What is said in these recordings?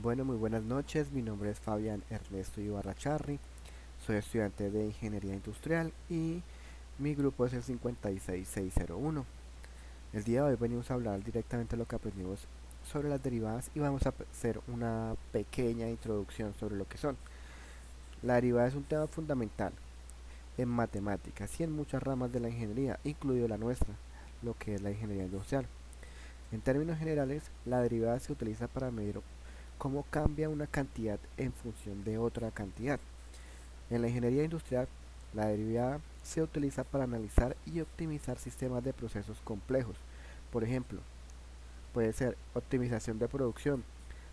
Bueno, muy buenas noches. Mi nombre es Fabián Ernesto Ibarra Charri. Soy estudiante de Ingeniería Industrial y mi grupo es el 56601. El día de hoy venimos a hablar directamente de lo que aprendimos sobre las derivadas y vamos a hacer una pequeña introducción sobre lo que son. La derivada es un tema fundamental en matemáticas y en muchas ramas de la ingeniería, incluido la nuestra, lo que es la ingeniería industrial. En términos generales, la derivada se utiliza para medir cómo cambia una cantidad en función de otra cantidad. En la ingeniería industrial, la derivada se utiliza para analizar y optimizar sistemas de procesos complejos. Por ejemplo, puede ser optimización de producción.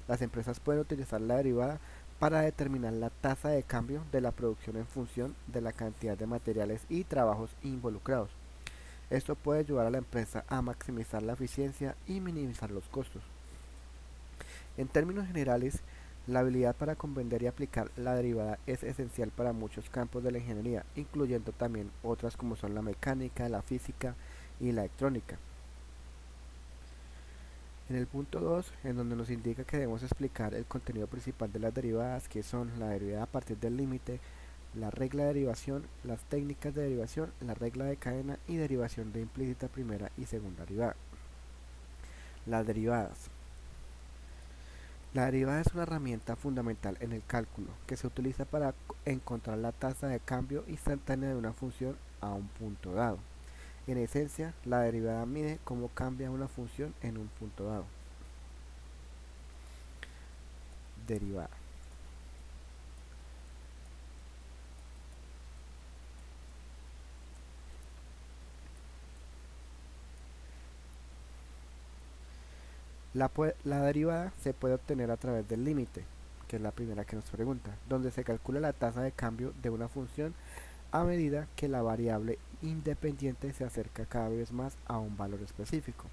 Las empresas pueden utilizar la derivada para determinar la tasa de cambio de la producción en función de la cantidad de materiales y trabajos involucrados. Esto puede ayudar a la empresa a maximizar la eficiencia y minimizar los costos. En términos generales, la habilidad para comprender y aplicar la derivada es esencial para muchos campos de la ingeniería, incluyendo también otras como son la mecánica, la física y la electrónica. En el punto 2, en donde nos indica que debemos explicar el contenido principal de las derivadas, que son la derivada a partir del límite, la regla de derivación, las técnicas de derivación, la regla de cadena y derivación de implícita primera y segunda derivada. Las derivadas. La derivada es una herramienta fundamental en el cálculo que se utiliza para encontrar la tasa de cambio instantánea de una función a un punto dado. En esencia, la derivada mide cómo cambia una función en un punto dado. Derivada. La derivada se puede obtener a través del límite, que es la primera que nos pregunta, donde se calcula la tasa de cambio de una función a medida que la variable independiente se acerca cada vez más a un valor específico.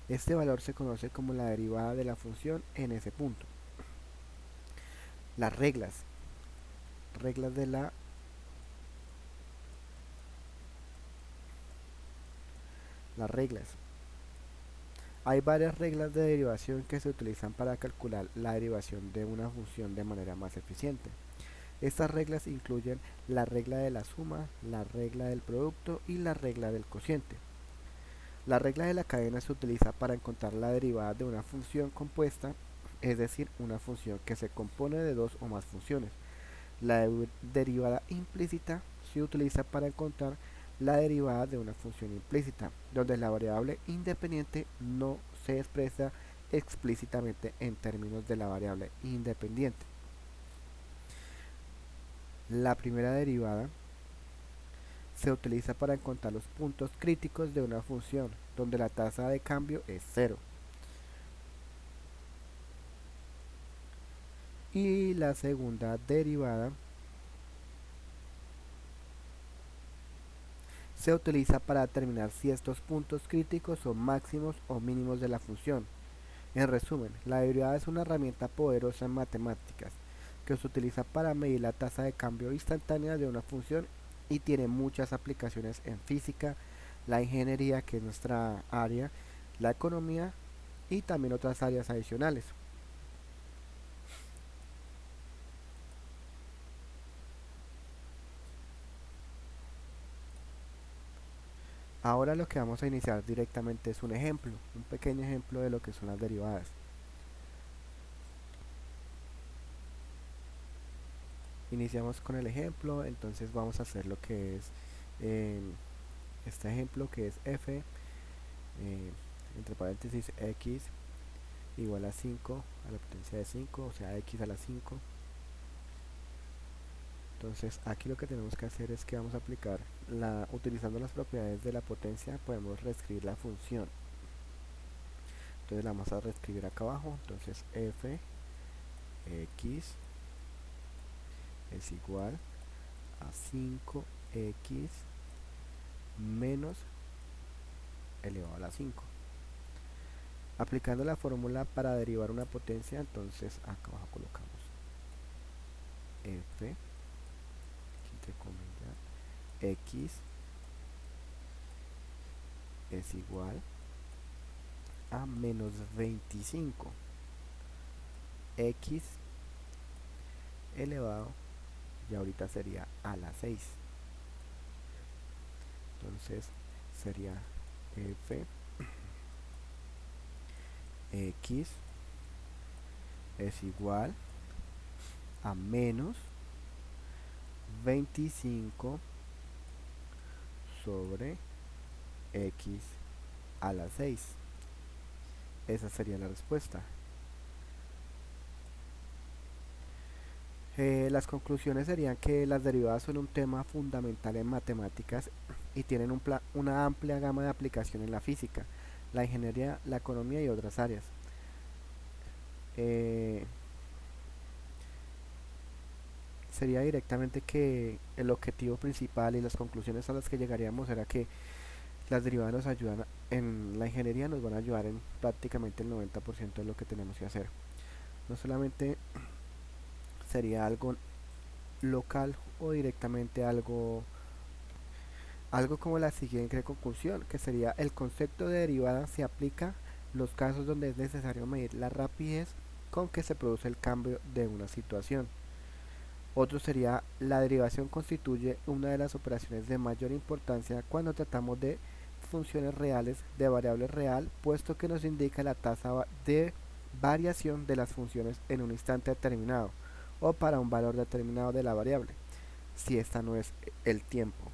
Este valor se conoce como la derivada de la función en ese punto. Las reglas. Reglas de la las reglas. Hay varias reglas de derivación que se utilizan para calcular la derivación de una función de manera más eficiente. Estas reglas incluyen la regla de la suma, la regla del producto y la regla del cociente. La regla de la cadena se utiliza para encontrar la derivada de una función compuesta, es decir, una función que se compone de dos o más funciones. La derivada implícita se utiliza para encontrar la derivada de una función implícita, donde la variable independiente no se expresa explícitamente en términos de la variable independiente. La primera derivada se utiliza para encontrar los puntos críticos de una función, donde la tasa de cambio es cero. Y la segunda derivada se utiliza para determinar si estos puntos críticos son máximos o mínimos de la función. En resumen, la derivada es una herramienta poderosa en matemáticas que se utiliza para medir la tasa de cambio instantánea de una función y tiene muchas aplicaciones en física, la ingeniería, que es nuestra área, la economía y también otras áreas adicionales. Ahora lo que vamos a iniciar directamente es un ejemplo, un pequeño ejemplo de lo que son las derivadas. Iniciamos con el ejemplo, entonces vamos a hacer lo que es eh, este ejemplo, que es f entre paréntesis x igual a 5 a la potencia de 5, o sea x a la 5. Entonces aquí lo que tenemos que hacer es que vamos a aplicar utilizando las propiedades de la potencia podemos reescribir la función. Entonces la vamos a reescribir acá abajo, entonces f x es igual a 5x menos elevado a la 5. Aplicando la fórmula para derivar una potencia, entonces acá abajo colocamos f, entre comillas, x es igual a menos 25. x elevado, y ahorita sería a la 6. Entonces sería f x es igual a menos 25 sobre x a la 6. Esa sería la respuesta. Las conclusiones serían que las derivadas son un tema fundamental en matemáticas y tienen una amplia gama de aplicación en la física, la ingeniería, la economía y otras áreas. Sería directamente que el objetivo principal y las conclusiones a las que llegaríamos era que las derivadas nos ayudan en la ingeniería, nos van a ayudar en prácticamente el 90% de lo que tenemos que hacer. No solamente sería algo local o directamente algo como la siguiente conclusión, que sería el concepto de derivada se aplica los casos donde es necesario medir la rapidez con que se produce el cambio de una situación. Otro sería la derivación constituye una de las operaciones de mayor importancia cuando tratamos de funciones reales de variable real, puesto que nos indica la tasa de variación de las funciones en un instante determinado o para un valor determinado de la variable, si esta no es el tiempo.